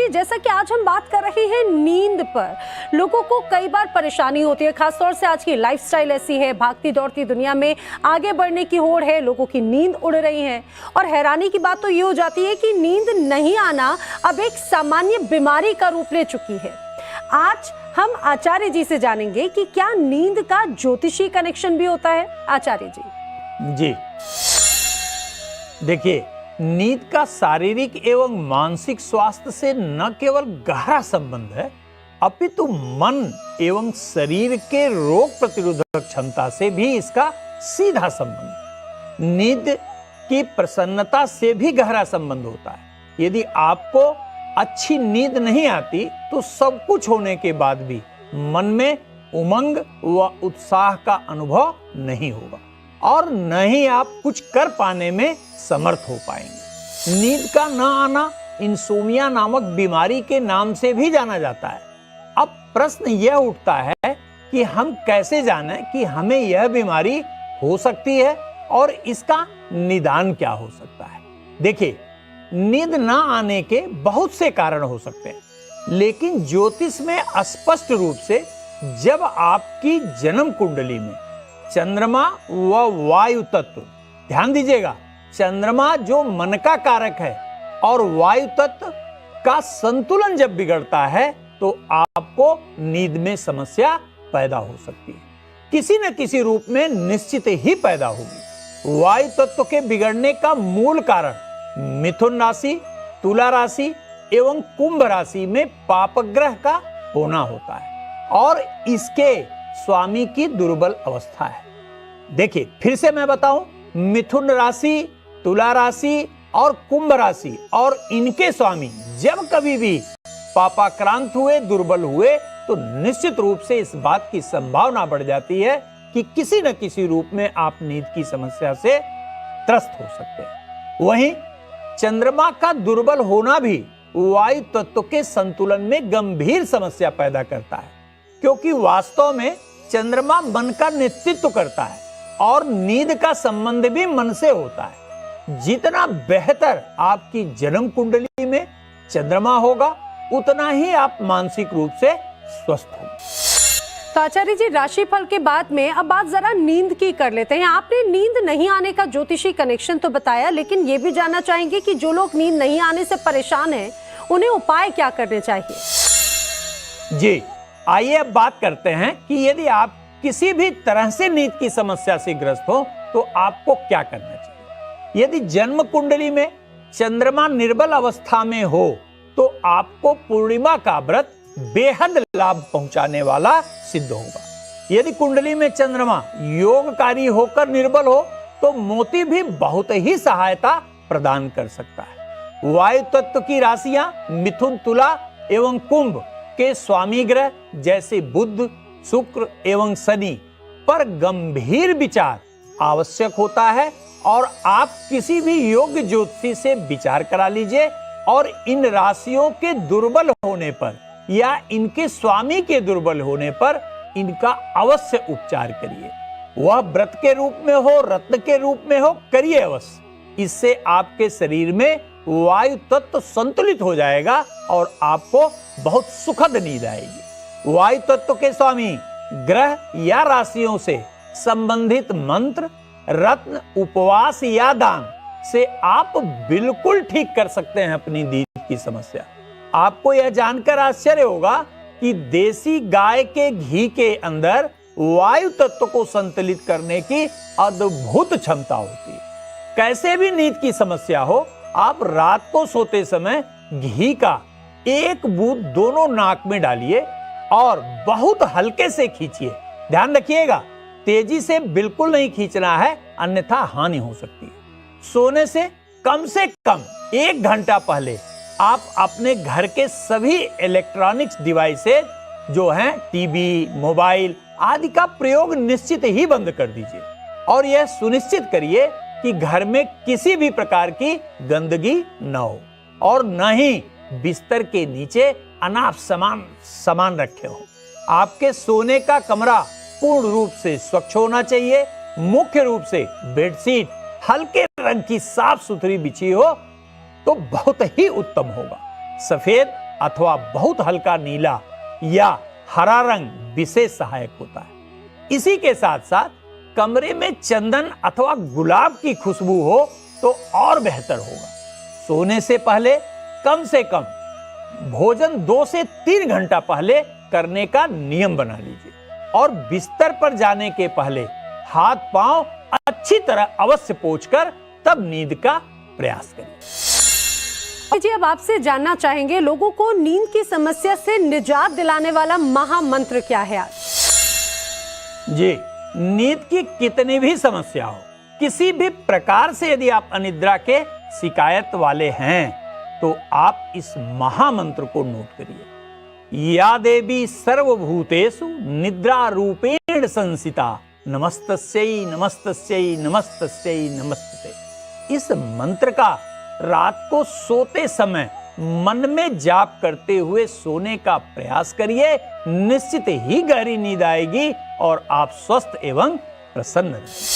जी, जैसा कि आज हम बात कर रहे हैं नींद पर, लोगों को कई बार परेशानी होती है, खासतौर से आज की लाइफस्टाइल ऐसी है, भागती दौड़ती दुनिया में आगे बढ़ने की होड़ है, लोगों की नींद उड़ रही है। और हैरानी की बात तो ये हो जाती है कि नींद नहीं आना अब एक सामान्य बीमारी का रूप ले चुकी है। आज हम आचार्य जी से जानेंगे कि क्या नींद का ज्योतिषी कनेक्शन भी होता है। आचार्य जी। देखिए, नींद का शारीरिक एवं मानसिक स्वास्थ्य से न केवल गहरा संबंध है, अपितु मन एवं शरीर के रोग प्रतिरोधक क्षमता से भी इसका सीधा संबंध। नींद की प्रसन्नता से भी गहरा संबंध होता है। यदि आपको अच्छी नींद नहीं आती तो सब कुछ होने के बाद भी मन में उमंग व उत्साह का अनुभव नहीं होगा और न ही आप कुछ कर पाने में समर्थ हो पाएंगे। नींद का न आना इंसोमिया नामक बीमारी के नाम से भी जाना जाता है। अब प्रश्न यह उठता है कि हम कैसे जानें कि हमें यह बीमारी हो सकती है और इसका निदान क्या हो सकता है। देखिए, नींद न आने के बहुत से कारण हो सकते हैं, लेकिन ज्योतिष में स्पष्ट रूप से जब आपकी जन्म कुंडली में चंद्रमा व वायु तत्व, ध्यान दीजिएगा, चंद्रमा जो मन का कारक है और वायु तत्व का संतुलन जब बिगड़ता है तो आपको नींद में समस्या पैदा हो सकती है। किसी न किसी रूप में निश्चित ही पैदा होगी। वायु तत्व के बिगड़ने का मूल कारण मिथुन राशि, तुला राशि एवं कुंभ राशि में पापग्रह का होना होता है और इसके स्वामी की दुर्बल अवस्था है। देखिए, फिर से मैं बताऊं, मिथुन राशि, तुला राशि और कुंभ राशि और इनके स्वामी जब कभी भी पापाक्रांत हुए, दुर्बल हुए, तो निश्चित रूप से इस बात की संभावना बढ़ जाती है कि किसी न किसी रूप में आप नींद की समस्या से त्रस्त हो सकते हैं। वहीं चंद्रमा का दुर्बल होना भी वायु तत्व के संतुलन में गंभीर समस्या पैदा करता है, क्योंकि वास्तव में चंद्रमा मन का नेतृत्व करता है और नींद का संबंध भी मन से होता है। जितना बेहतर आपकी जन्म कुंडली में चंद्रमा होगा, उतना ही आप मानसिक रूप से स्वस्थ होंगे। तो आचार्य जी, राशिफल के बाद में अब बात जरा नींद की कर लेते हैं। आपने नींद नहीं आने का ज्योतिषी कनेक्शन तो बताया, लेकिन ये भी जानना चाहेंगे कि जो लोग नींद नहीं आने से परेशान हैं, उन्हें उपाय क्या करने चाहिए। जी, आइए अब बात करते हैं कि यदि आप किसी भी तरह से नींद की समस्या से ग्रस्त हो तो आपको क्या करना चाहिए। यदि जन्म कुंडली में चंद्रमा निर्बल अवस्था में हो तो आपको पूर्णिमा का व्रत बेहद लाभ पहुंचाने वाला सिद्ध होगा। यदि कुंडली में चंद्रमा योगकारी होकर निर्बल हो तो मोती भी बहुत ही सहायता प्रदान कर सकता है। वायु तत्व की राशियां मिथुन, तुला एवं कुंभ के स्वामी ग्रह जैसे बुध, शुक्र एवं शनि पर गंभीर विचार आवश्यक होता है और आप किसी भी योग्य ज्योतिषी से विचार करा लीजिए और इन राशियों के दुर्बल होने पर या इनके स्वामी के दुर्बल होने पर इनका अवश्य उपचार करिए। वह व्रत के रूप में हो, रत्न के रूप में हो, करिए अवश्य। इससे आपके शरीर में वायु तत्व संतुलित हो जाएगा और आपको बहुत सुखद नींद आएगी। वायु तत्व के स्वामी ग्रह या राशियों से संबंधित मंत्र, रत्न, उपवास या दान से आप बिल्कुल ठीक कर सकते हैं अपनी नींद की समस्या। आपको यह जानकर आश्चर्य होगा कि देसी गाय के घी के अंदर वायु तत्व को संतुलित करने की अद्भुत क्षमता होती है। कैसे भी नींद की समस्या हो, आप रात को सोते समय घी का एक बूंद दोनों नाक में डालिए और बहुत हल्के से खींचिए। ध्यान रखिएगा, तेजी से बिल्कुल नहीं खींचना है, अन्यथा हानि हो सकती है। सोने से कम 1 घंटा पहले आप अपने घर के सभी इलेक्ट्रॉनिक्स डिवाइसेज जो हैं, टीवी, मोबाइल आदि का प्रयोग निश्चित ही बंद कर दीजिए और यह सुनिश्चित करिए कि घर में किसी भी प्रकार की गंदगी न हो और न ही बिस्तर के नीचे अनाप सामान रखे हो। आपके सोने का कमरा पूर्ण रूप से स्वच्छ होना चाहिए। मुख्य रूप से बेडशीट हल्के रंग की साफ सुथरी बिछी हो तो बहुत ही उत्तम होगा। सफेद अथवा बहुत हल्का नीला या हरा रंग विशेष सहायक होता है। इसी के साथ साथ कमरे में चंदन अथवा गुलाब की खुशबू हो तो और बेहतर होगा। सोने से कम से कम भोजन 2 से 3 घंटा पहले करने का नियम बना लीजिए और बिस्तर पर जाने के पहले हाथ पांव अच्छी तरह अवश्य पोंछकर तब नींद का प्रयास करिए। जी, अब आपसे जानना चाहेंगे लोगों को नींद की समस्या से निजात दिलाने वाला महामंत्र क्या है आज? जी, नींद की कितनी भी समस्या हो, किसी भी प्रकार से यदि आप अनिद्रा के शिकायत वाले हैं तो आप इस महामंत्र को नोट करिए। या देवी सर्वभूतेषु निद्रा रूपेण संसिता नमस्तस्यै नमस्तस्यै नमस्तस्यै नमस्ते। इस मंत्र का रात को सोते समय मन में जाप करते हुए सोने का प्रयास करिए। निश्चित ही गहरी नींद आएगी और आप स्वस्थ एवं प्रसन्न रहेंगे।